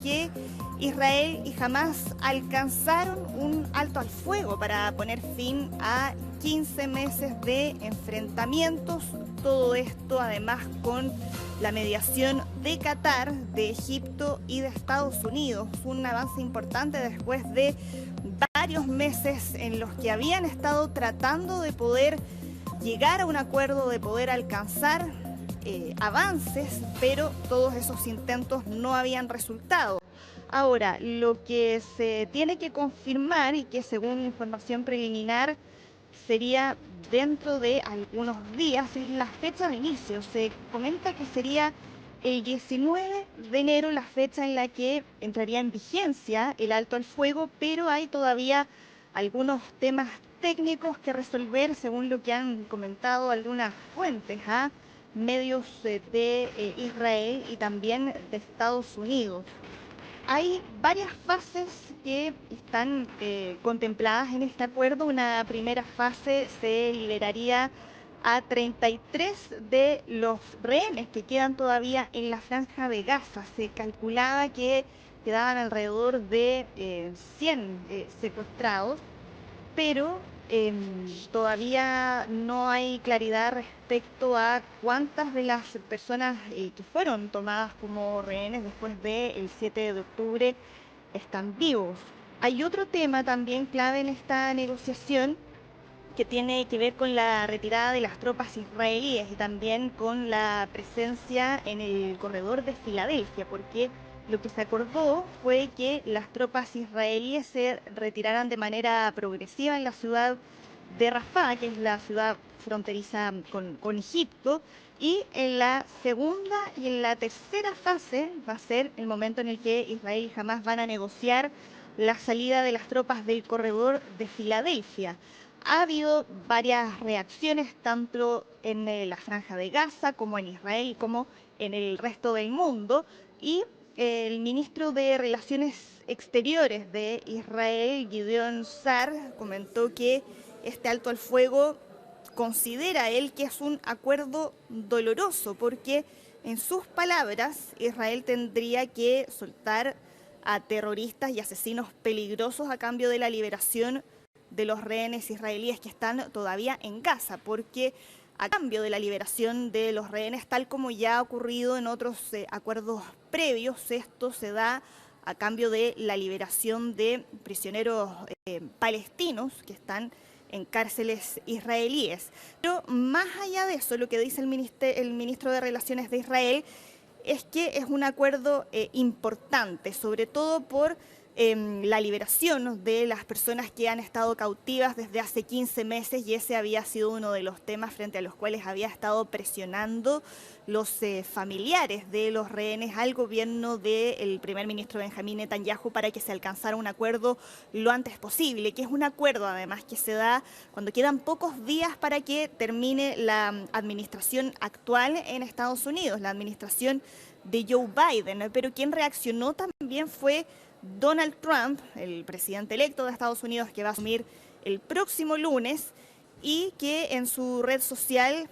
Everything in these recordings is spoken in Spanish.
que Israel y Hamás alcanzaron un alto al fuego para poner fin a 15 meses de enfrentamientos. Todo esto además con la mediación de Qatar, de Egipto y de Estados Unidos. Un avance importante después de varios meses en los que habían estado tratando de poder llegar a un acuerdo, de poder alcanzar avances, pero todos esos intentos no habían resultado. Ahora, lo que se tiene que confirmar y que según información preliminar sería dentro de algunos días es la fecha de inicio. Se comenta que sería el 19 de enero la fecha en la que entraría en vigencia el alto al fuego, pero hay todavía algunos temas técnicos que resolver según lo que han comentado algunas fuentes, medios de Israel y también de Estados Unidos. Hay varias fases que están contempladas en este acuerdo. Una primera fase se liberaría a 33 de los rehenes que quedan todavía en la franja de Gaza. Se calculaba que quedaban alrededor de 100 secuestrados, pero todavía no hay claridad respecto a cuántas de las personas que fueron tomadas como rehenes después del 7 de octubre están vivos. Hay otro tema también clave en esta negociación que tiene que ver con la retirada de las tropas israelíes y también con la presencia en el corredor de Filadelfia, porque lo que se acordó fue que las tropas israelíes se retiraran de manera progresiva en la ciudad de Rafah, que es la ciudad fronteriza con Egipto, y en la segunda y en la tercera fase va a ser el momento en el que Israel y Hamás van a negociar la salida de las tropas del corredor de Filadelfia. Ha habido varias reacciones tanto en la Franja de Gaza como en Israel como en el resto del mundo, y el ministro de Relaciones Exteriores de Israel, Gideon Sa'ar, comentó que este alto al fuego considera él que es un acuerdo doloroso porque, en sus palabras, Israel tendría que soltar a terroristas y asesinos peligrosos a cambio de la liberación de los rehenes israelíes que están todavía en Gaza, porque a cambio de la liberación de los rehenes, tal como ya ha ocurrido en otros acuerdos previos, esto se da a cambio de la liberación de prisioneros palestinos que están en cárceles israelíes. Pero más allá de eso, lo que dice el ministro de Relaciones de Israel es que es un acuerdo importante, sobre todo por la liberación de las personas que han estado cautivas desde hace 15 meses, y ese había sido uno de los temas frente a los cuales había estado presionando los familiares de los rehenes al gobierno del primer ministro Benjamín Netanyahu para que se alcanzara un acuerdo lo antes posible, que es un acuerdo además que se da cuando quedan pocos días para que termine la administración actual en Estados Unidos, la administración de Joe Biden, pero quien reaccionó también fue Donald Trump, el presidente electo de Estados Unidos, que va a asumir el próximo lunes, y que en su red social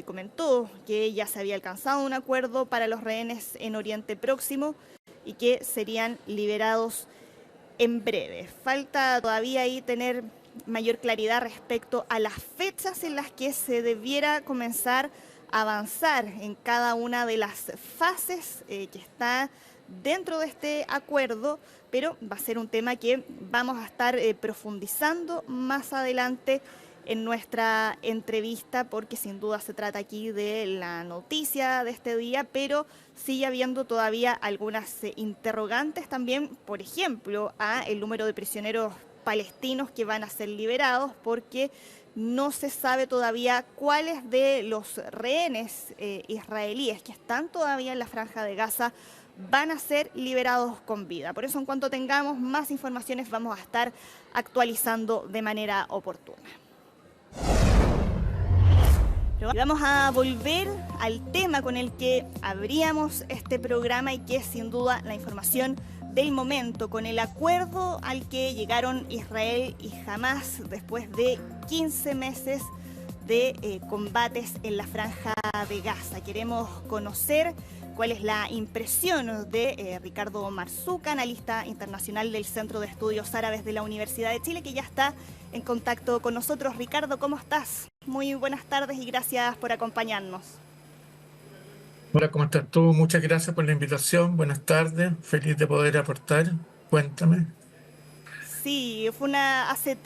comentó que ya se había alcanzado un acuerdo para los rehenes en Oriente Próximo y que serían liberados en breve. Falta todavía ahí tener mayor claridad respecto a las fechas en las que se debiera comenzar a avanzar en cada una de las fases que está dentro de este acuerdo, pero va a ser un tema que vamos a estar profundizando más adelante en nuestra entrevista, porque sin duda se trata aquí de la noticia de este día, pero sigue habiendo todavía algunas interrogantes también, por ejemplo, a el número de prisioneros palestinos que van a ser liberados, porque no se sabe todavía cuáles de los rehenes israelíes que están todavía en la Franja de Gaza van a ser liberados con vida. Por eso, en cuanto tengamos más informaciones, vamos a estar actualizando de manera oportuna. Pero vamos a volver al tema con el que abríamos este programa y que es sin duda la información del momento, con el acuerdo al que llegaron Israel y Hamás después de 15 meses de combates en la Franja de Gaza. Queremos conocer cuál es la impresión de Ricardo Marzuca, analista internacional del Centro de Estudios Árabes de la Universidad de Chile, que ya está en contacto con nosotros. Ricardo, ¿cómo estás? Muy buenas tardes y gracias por acompañarnos. Hola, ¿cómo estás tú? Muchas gracias por la invitación. Buenas tardes. Feliz de poder aportar. Cuéntame. Sí, hace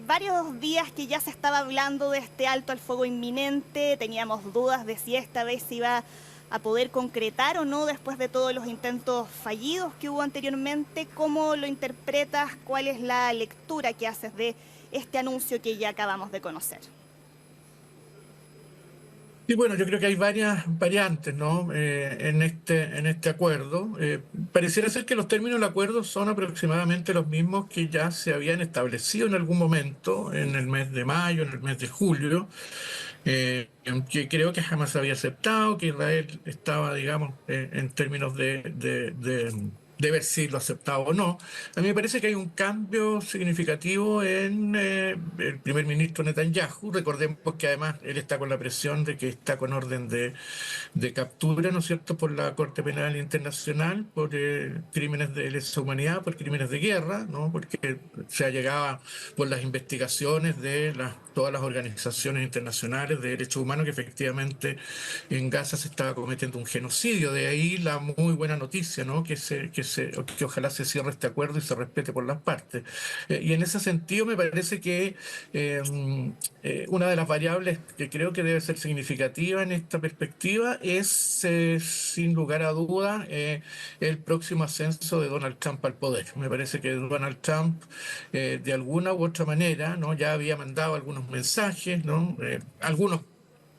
varios días que ya se estaba hablando de este alto al fuego inminente. Teníamos dudas de si esta vez se iba a poder concretar o no después de todos los intentos fallidos que hubo anteriormente. ¿Cómo lo interpretas? ¿Cuál es la lectura que haces de este anuncio que ya acabamos de conocer? Y bueno, yo creo que hay varias variantes, ¿no? En este acuerdo. Pareciera ser que los términos del acuerdo son aproximadamente los mismos que ya se habían establecido en algún momento, en el mes de mayo, en el mes de julio, que creo que jamás había aceptado, que Israel estaba, digamos, en términos de ver si lo aceptaba o no. A mí me parece que hay un cambio significativo en el primer ministro Netanyahu. Recordemos que además él está con la presión de que está con orden de captura, ¿no es cierto?, por la Corte Penal Internacional, por crímenes de lesa humanidad, por crímenes de guerra, ¿no? Porque se allegaba por las investigaciones de todas las organizaciones internacionales de derechos humanos que efectivamente en Gaza se estaba cometiendo un genocidio. De ahí la muy buena noticia, ¿no? Que ojalá se cierre este acuerdo y se respete por las partes. Y en ese sentido me parece que eh, una de las variables que creo que debe ser significativa en esta perspectiva es, sin lugar a dudas, el próximo ascenso de Donald Trump al poder. Me parece que Donald Trump, de alguna u otra manera, ¿no? Ya había mandado algunos mensajes, ¿no? Algunos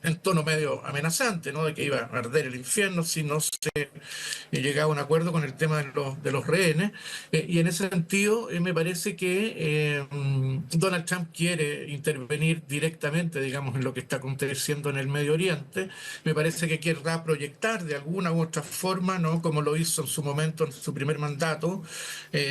en tono medio amenazante, ¿no? De que iba a arder el infierno si no se llegaba a un acuerdo con el tema de los rehenes. Y en ese sentido, me parece que Donald Trump quiere intervenir directamente, digamos, en lo que está aconteciendo en el Medio Oriente. Me parece que querrá proyectar de alguna u otra forma, ¿no? Como lo hizo en su momento, en su primer mandato,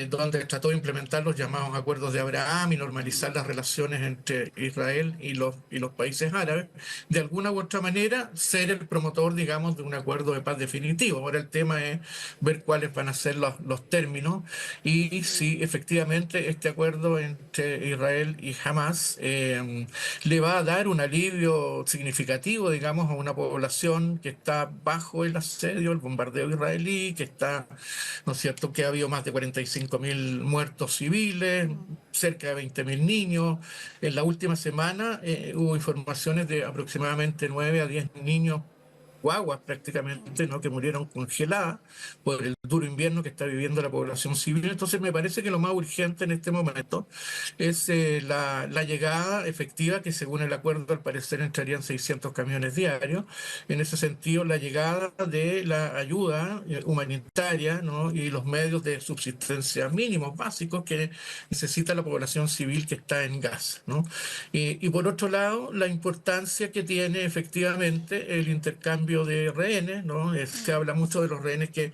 donde trató de implementar los llamados acuerdos de Abraham y normalizar las relaciones entre Israel y los países árabes. De alguna u otra manera, ser el promotor, digamos, de un acuerdo de paz definitivo. Ahora el tema es ver cuáles van a ser los términos y si efectivamente este acuerdo entre Israel y Hamas le va a dar un alivio significativo, digamos, a una población que está bajo el asedio, el bombardeo israelí, que está, ¿no es cierto?, que ha habido más de 45.000 muertos civiles, cerca de 20.000 niños. En la última semana hubo informaciones de aproximadamente 9 a 10 niños, guaguas prácticamente, ¿no? Que murieron congeladas por el duro invierno que está viviendo la población civil. Entonces me parece que lo más urgente en este momento es la llegada efectiva, que según el acuerdo al parecer entrarían 600 camiones diarios. En ese sentido, la llegada de la ayuda humanitaria, ¿no? Y los medios de subsistencia mínimos, básicos, que necesita la población civil que está en Gaza, ¿no? Y por otro lado, la importancia que tiene efectivamente el intercambio de rehenes, ¿no? Se habla mucho de los rehenes que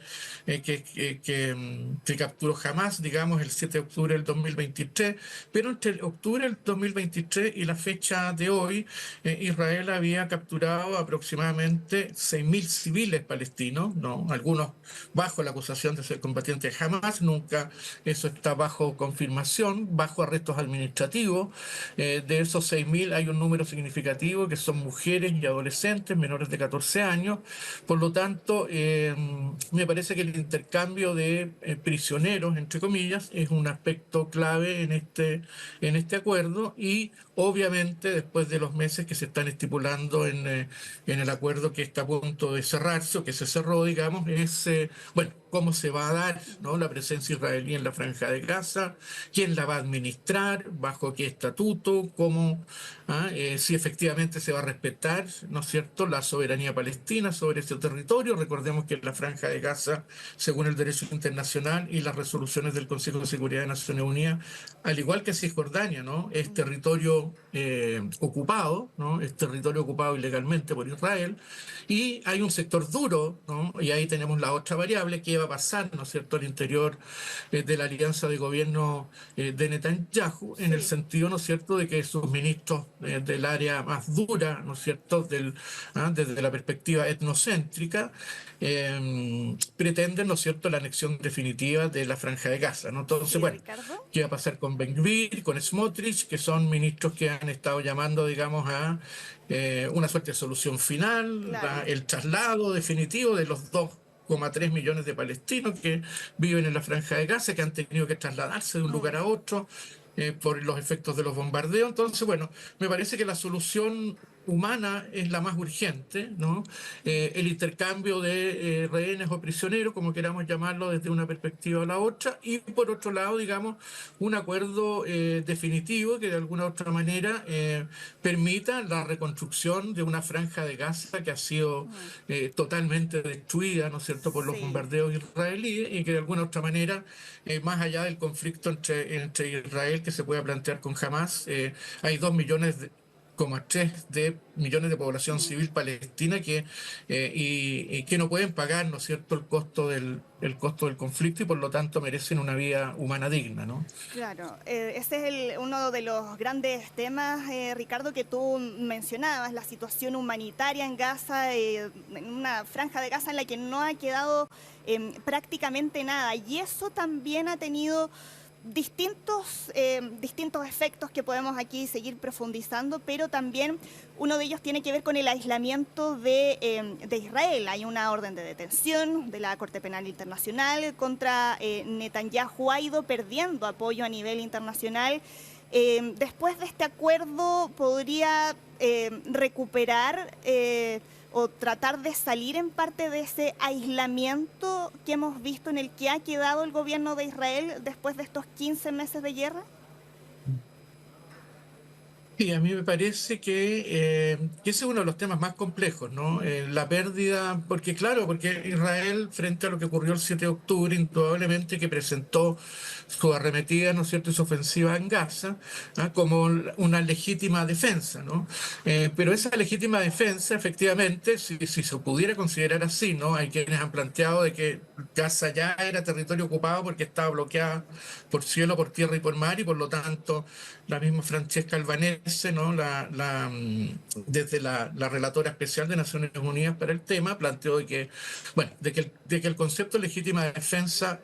capturó Hamas, digamos, el 7 de octubre del 2023, pero entre octubre del 2023 y la fecha de hoy, Israel había capturado aproximadamente 6.000 civiles palestinos, ¿no? Algunos bajo la acusación de ser combatientes de Hamas, nunca eso está bajo confirmación, bajo arrestos administrativos. De esos 6.000 hay un número significativo que son mujeres y adolescentes menores de 14 años. Por lo tanto, me parece que el intercambio de prisioneros, entre comillas, es un aspecto clave en este acuerdo y obviamente después de los meses que se están estipulando en el acuerdo que está a punto de cerrarse o que se cerró, digamos, es, bueno, cómo se va a dar, ¿no?, la presencia israelí en la Franja de Gaza, quién la va a administrar, bajo qué estatuto, si efectivamente se va a respetar, ¿no es cierto?, la soberanía palestina sobre ese territorio. Recordemos que la Franja de Gaza, según el derecho internacional y las resoluciones del Consejo de Seguridad de Naciones Unidas, al igual que Cisjordania, ¿no?, es territorio ocupado, ¿no?, es territorio ocupado ilegalmente por Israel, y hay un sector duro, ¿no?, y ahí tenemos la otra variable, que qué va a pasar, ¿no es cierto?, al interior de la alianza de gobierno de Netanyahu, en el Sí, sentido, ¿no es cierto?, de que sus ministros del área más dura, ¿no es cierto?, desde la perspectiva etnocéntrica, pretenden, ¿no es cierto?, la anexión definitiva de la Franja de Gaza, ¿no? Entonces, sí, bueno, Ricardo. ¿qué va a pasar con Ben-Gvir, con Smotrich, que son ministros que han estado llamando, digamos, a una suerte de solución final, Claro. el traslado definitivo de los 2,3 millones de palestinos que viven en la Franja de Gaza, que han tenido que trasladarse de un lugar Mm, a otro por los efectos de los bombardeos? Entonces, bueno, me parece que la solución humana es la más urgente, ¿no? El intercambio de rehenes o prisioneros, como queramos llamarlo, desde una perspectiva a la otra, y por otro lado, digamos, un acuerdo definitivo que de alguna otra manera permita la reconstrucción de una franja de Gaza que ha sido mm, totalmente destruida, ¿no es cierto?, por los sí. bombardeos israelíes, y que de alguna otra manera, más allá del conflicto entre Israel que se pueda plantear con Hamas, hay 2,3 millones de población Mm. civil palestina y que no pueden pagar, ¿no es cierto?, el costo del conflicto, y por lo tanto merecen una vida humana digna, ¿no? Claro, ese es uno de los grandes temas, Ricardo, que tú mencionabas, la situación humanitaria en Gaza, en una franja de Gaza en la que no ha quedado prácticamente nada. Y eso también ha tenido distintos efectos que podemos aquí seguir profundizando, pero también uno de ellos tiene que ver con el aislamiento de Israel. Hay una orden de detención de la Corte Penal Internacional contra Netanyahu, ha ido perdiendo apoyo a nivel internacional. Después de este acuerdo podría recuperar o tratar de salir en parte de ese aislamiento que hemos visto en el que ha quedado el gobierno de Israel después de estos 15 meses de guerra? Sí, a mí me parece que ese es uno de los temas más complejos, ¿no? La pérdida, porque claro, porque Israel, frente a lo que ocurrió el 7 de octubre, indudablemente que presentó su arremetida, ¿no es cierto?, y su ofensiva en Gaza, ¿ah?, como una legítima defensa, ¿no? Pero esa legítima defensa, efectivamente, si se pudiera considerar así, ¿no? Hay quienes han planteado de que Gaza ya era territorio ocupado porque estaba bloqueada por cielo, por tierra y por mar, y por lo tanto la misma Francesca Albanese, ¿no? Desde la relatora especial de Naciones Unidas para el tema, planteó de que, bueno, de que el concepto de legítima defensa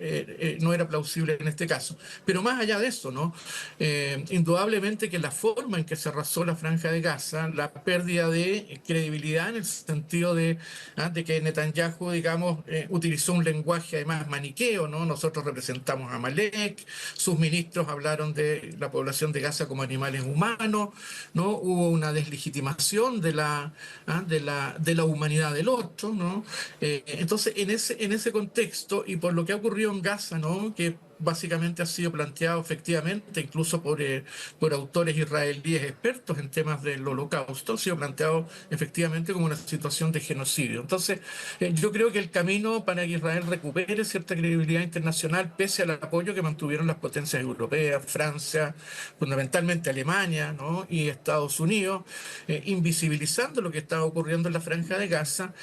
no era plausible en este caso. Pero más allá de eso, ¿no? Indudablemente que la forma en que se arrasó la Franja de Gaza, la pérdida de credibilidad en el sentido de que Netanyahu, digamos, utilizó un lenguaje además maniqueo, ¿no? Nosotros representamos a Malek, sus ministros hablaron de la población de Gaza como animales humanos, ¿no? Hubo una deslegitimación de la humanidad del otro, ¿no? Entonces, en ese contexto, y por lo que ha ocurrido en Gaza, ¿no?, que básicamente ha sido planteado efectivamente, incluso por autores israelíes expertos en temas del holocausto, ha sido planteado efectivamente como una situación de genocidio. Entonces, yo creo que el camino para que Israel recupere cierta credibilidad internacional, pese al apoyo que mantuvieron las potencias europeas, Francia, fundamentalmente Alemania, ¿no?, y Estados Unidos, invisibilizando lo que estaba ocurriendo en la Franja de Gaza,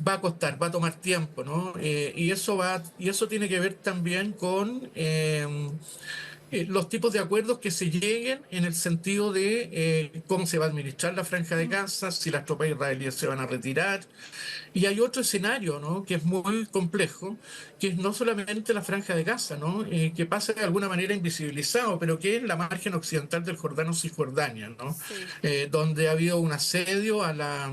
va a costar, va a tomar tiempo, ¿no? Y eso tiene que ver también con los tipos de acuerdos que se lleguen en el sentido de cómo se va a administrar la Franja de Gaza, si las tropas israelíes se van a retirar. Y hay otro escenario, ¿no?, que es muy complejo, que es no solamente la Franja de Gaza, ¿no?, que pasa de alguna manera invisibilizado, pero que es la margen occidental del Jordano Cisjordania, ¿no?, Sí. donde ha habido un asedio a la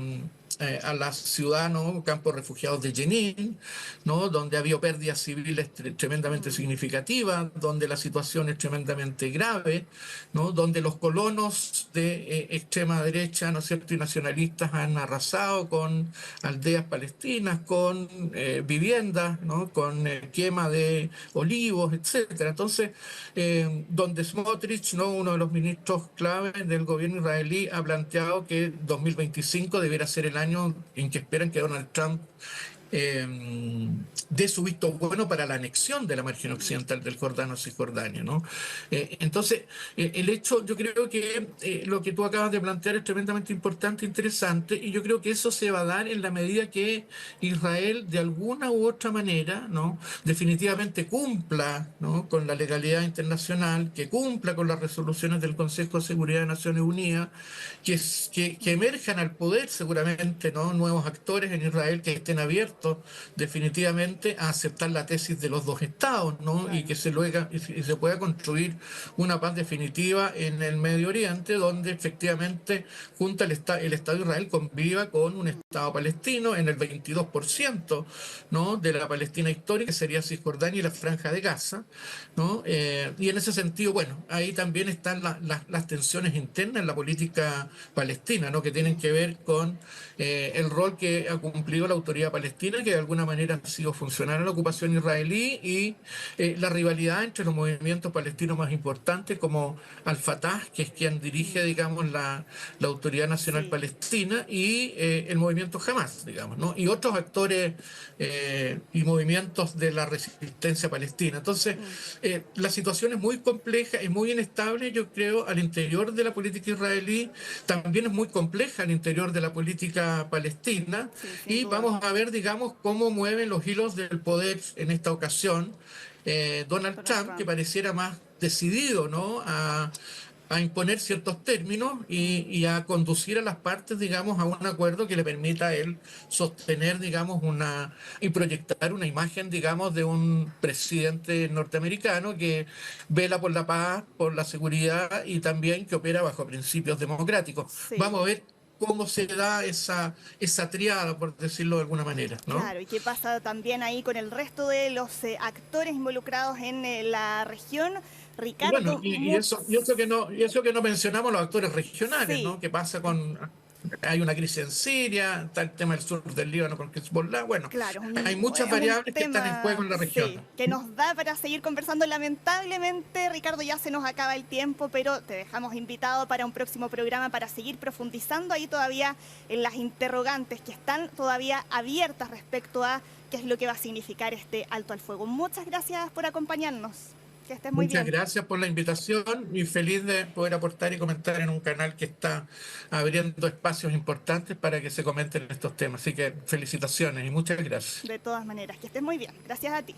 ciudad, ¿no?, campo de refugiados de Jenin, ¿no?, donde ha habido pérdidas civiles tremendamente Mm, significativas, donde la situación es tremendamente grave, ¿no?, donde los colonos de extrema derecha, ¿no es cierto?, y nacionalistas han arrasado con aldeas palestinas, con viviendas, ¿no?, con quema de olivos, etcétera. Entonces, donde Smotrich, ¿no?, uno de los ministros clave del gobierno israelí, ha planteado que 2025 debiera ser el año en que esperan que Donald Trump dé su visto bueno para la anexión de la margen occidental del Jordano a Cisjordania, ¿no? Entonces, el hecho, yo creo que lo que tú acabas de plantear es tremendamente importante, interesante, y yo creo que eso se va a dar en la medida que Israel, de alguna u otra manera, ¿no? Definitivamente cumpla, ¿no? Con la legalidad internacional, que cumpla con las resoluciones del Consejo de Seguridad de Naciones Unidas, que emerjan al poder seguramente, ¿no? Nuevos actores en Israel que estén abiertos definitivamente a aceptar la tesis de los dos estados, ¿no? Y Claro. que y se pueda construir una paz definitiva en el Medio Oriente, donde efectivamente junto el Estado de Israel conviva con un Estado palestino en el 22%, ¿no? De la Palestina histórica, que sería Cisjordania y la Franja de Gaza, ¿no? Y en ese sentido, bueno, ahí también están las tensiones internas en la política palestina, ¿no? Que tienen que ver con el rol que ha cumplido la autoridad palestina, que de alguna manera ha sido funcional a la ocupación israelí, y la rivalidad entre los movimientos palestinos más importantes como Al-Fatah, que es quien dirige, digamos, la Autoridad Nacional Sí. Palestina, y el movimiento Hamas, digamos, ¿no? Y otros actores y movimientos de la resistencia palestina. Entonces, la situación es muy compleja y muy inestable, yo creo, al interior de la política israelí, también es muy compleja al interior de la política palestina, Sí, sin y duda. vamos a ver, digamos, cómo mueven los hilos del poder en esta ocasión. Donald Donald Trump, que Trump. pareciera más decidido, ¿no? A imponer ciertos términos y a conducir a las partes, digamos, a un acuerdo que le permita a él sostener, digamos, y proyectar una imagen, digamos, de un presidente norteamericano que vela por la paz, por la seguridad y también que opera bajo principios democráticos. Sí. Vamos a ver cómo se da esa triada, por decirlo de alguna manera, ¿no? Claro, ¿y qué pasa también ahí con el resto de los actores involucrados en la región? Y bueno, Ricardo, y eso que no mencionamos los actores regionales, sí, ¿no? ¿Qué pasa con... Hay una crisis en Siria, está el tema del sur del Líbano con Hezbollah. Bueno, claro, hay muchas es un variables que están en juego tema, en la sí, región. que nos da para seguir conversando. Lamentablemente, Ricardo, ya se nos acaba el tiempo, pero te dejamos invitado para un próximo programa para seguir profundizando ahí todavía en las interrogantes que están todavía abiertas respecto a qué es lo que va a significar este alto al fuego. Muchas gracias por acompañarnos. Que estés muy Muchas bien. gracias por la invitación y feliz de poder aportar y comentar en un canal que está abriendo espacios importantes para que se comenten estos temas. Así que felicitaciones y muchas gracias. De todas maneras, que estés muy bien. Gracias a ti.